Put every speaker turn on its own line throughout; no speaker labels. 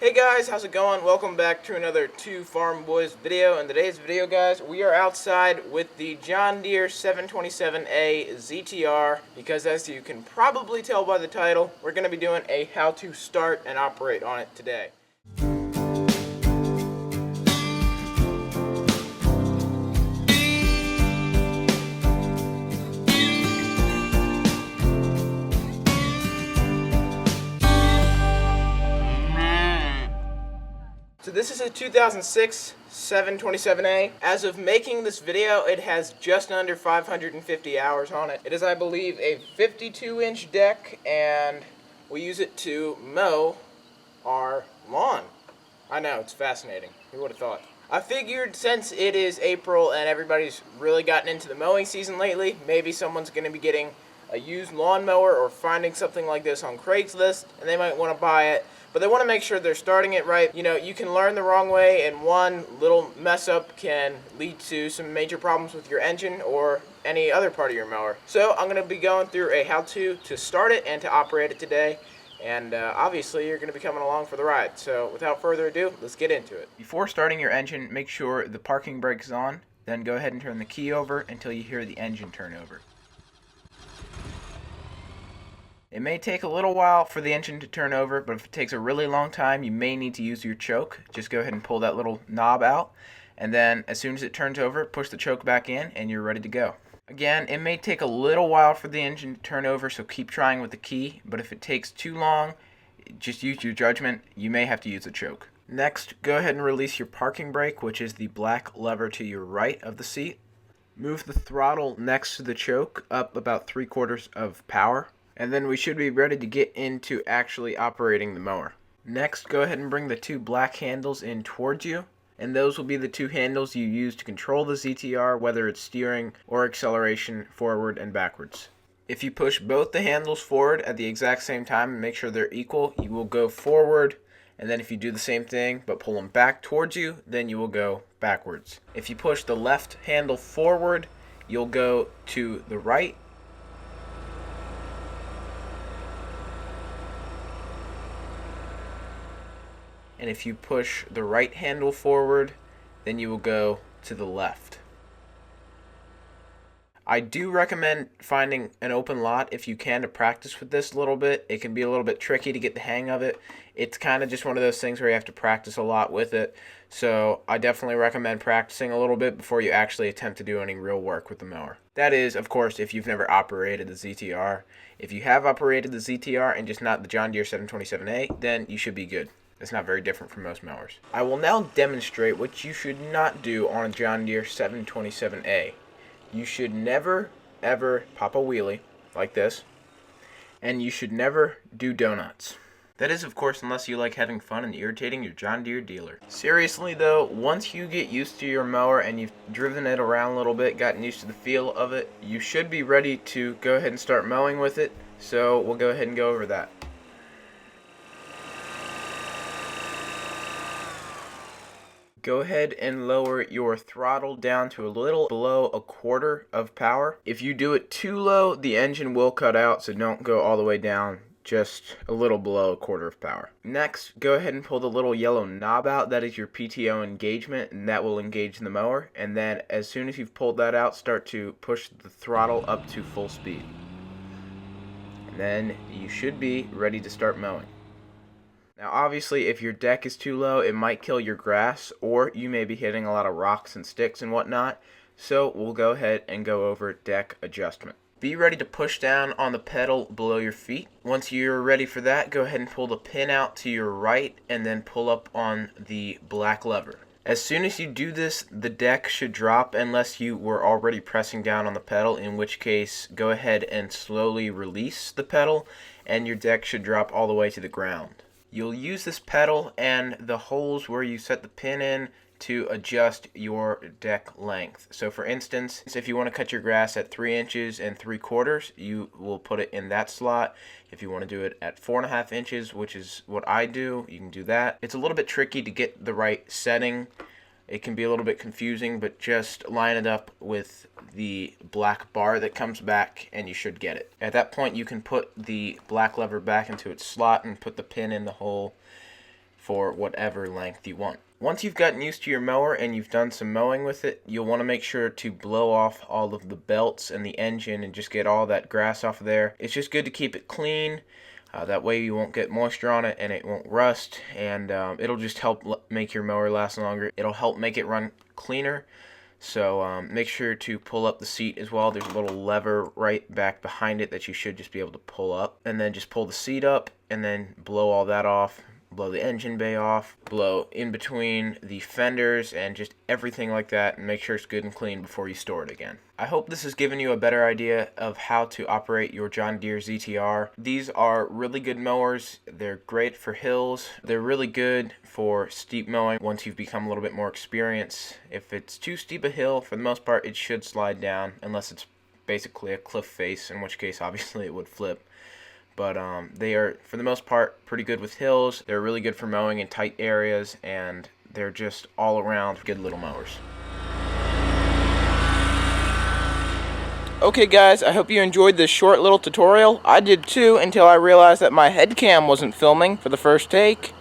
Hey guys, how's it going? Welcome back to another Two Farm Boys video. In today's video, guys, we are outside with the John Deere 727A ZTR because, as you can probably tell by the title, we're going to be doing a how to start and operate on it today. So this is a 2006 727A. As of making this video, it has just under 550 hours on it. It is, I believe, a 52-inch deck, and we use it to mow our lawn. I know, it's fascinating. Who would have thought? I figured since it is April and everybody's really gotten into the mowing season lately, maybe someone's going to be getting a used lawnmower or finding something like this on Craigslist, and they might want to buy it. But they want to make sure they're starting it right. You know, you can learn the wrong way, and one little mess up can lead to some major problems with your engine or any other part of your mower. So I'm going to be going through a how-to to start it and to operate it today. And obviously you're going to be coming along for the ride. So without further ado, let's get into it. Before starting your engine, make sure the parking brake is on. Then go ahead and turn the key over until you hear the engine turn over. It may take a little while for the engine to turn over, but if it takes a really long time, you may need to use your choke. Just go ahead and pull that little knob out, and then as soon as it turns over, push the choke back in, and you're ready to go. Again, it may take a little while for the engine to turn over, so keep trying with the key, but if it takes too long, just use your judgment. You may have to use a choke. Next, go ahead and release your parking brake, which is the black lever to your right of the seat. Move the throttle next to the choke up about 3/4 of power. And then we should be ready to get into actually operating the mower. Next, go ahead and bring the two black handles in towards you, and those will be the two handles you use to control the ZTR, whether it's steering or acceleration forward and backwards. If you push both the handles forward at the exact same time and make sure they're equal, you will go forward, and then if you do the same thing but pull them back towards you, then you will go backwards. If you push the left handle forward, you'll go to the right. And if you push the right handle forward, then you will go to the left. I do recommend finding an open lot if you can to practice with this a little bit. It can be a little bit tricky to get the hang of it. It's kind of just one of those things where you have to practice a lot with it. So I definitely recommend practicing a little bit before you actually attempt to do any real work with the mower. That is, of course, if you've never operated the ZTR. If you have operated the ZTR and just not the John Deere 727A, then you should be good. It's not very different from most mowers. I will now demonstrate what you should not do on a John Deere 727A. You should never, ever pop a wheelie like this, and you should never do donuts. That is, of course, unless you like having fun and irritating your John Deere dealer. Seriously, though, once you get used to your mower and you've driven it around a little bit, gotten used to the feel of it, you should be ready to go ahead and start mowing with it, so we'll go ahead and go over that. Go ahead and lower your throttle down to a little below 1/4 of power. If you do it too low, the engine will cut out, so don't go all the way down, just a little below 1/4 of power. Next, go ahead and pull the little yellow knob out. That is your PTO engagement, and that will engage the mower. And then as soon as you've pulled that out, start to push the throttle up to full speed. And then you should be ready to start mowing. Now obviously if your deck is too low, it might kill your grass, or you may be hitting a lot of rocks and sticks and whatnot, so we'll go ahead and go over deck adjustment. Be ready to push down on the pedal below your feet. Once you're ready for that, go ahead and pull the pin out to your right and then pull up on the black lever. As soon as you do this, the deck should drop unless you were already pressing down on the pedal, in which case go ahead and slowly release the pedal and your deck should drop all the way to the ground. You'll use this pedal and the holes where you set the pin in to adjust your deck length. So for instance, if you want to cut your grass at 3 inches and 3/4, you will put it in that slot. If you want to do it at 4.5 inches, which is what I do, you can do that. It's a little bit tricky to get the right setting. It can be a little bit confusing, but just line it up with the black bar that comes back and you should get it. At that point you can put the black lever back into its slot and put the pin in the hole for whatever length you want. Once you've gotten used to your mower and you've done some mowing with it, you'll want to make sure to blow off all of the belts and the engine and just get all that grass off of there. It's just good to keep it clean. That way you won't get moisture on it and it won't rust, and it'll just help make your mower last longer. It'll help make it run cleaner. So make sure to pull up the seat as well. There's a little lever right back behind it that you should just be able to pull up. And then just pull the seat up and then blow all that off. Blow the engine bay off, blow in between the fenders and just everything like that, and make sure it's good and clean before you store it again. I hope this has given you a better idea of how to operate your John Deere ZTR. These are really good mowers. They're great for hills. They're really good for steep mowing once you've become a little bit more experienced. If it's too steep a hill, for the most part, it should slide down unless it's basically a cliff face, in which case obviously it would flip. But they are, for the most part, pretty good with hills. They're really good for mowing in tight areas, and they're just all around good little mowers. Okay guys, I hope you enjoyed this short little tutorial. I did too, until I realized that my head cam wasn't filming for the first take,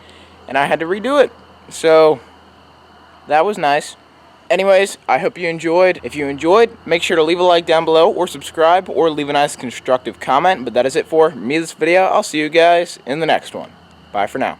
and I had to redo it. So, that was nice. Anyways, I hope you enjoyed. If you enjoyed, make sure to leave a like down below, or subscribe, or leave a nice constructive comment. But that is it for me this video. I'll see you guys in the next one. Bye for now.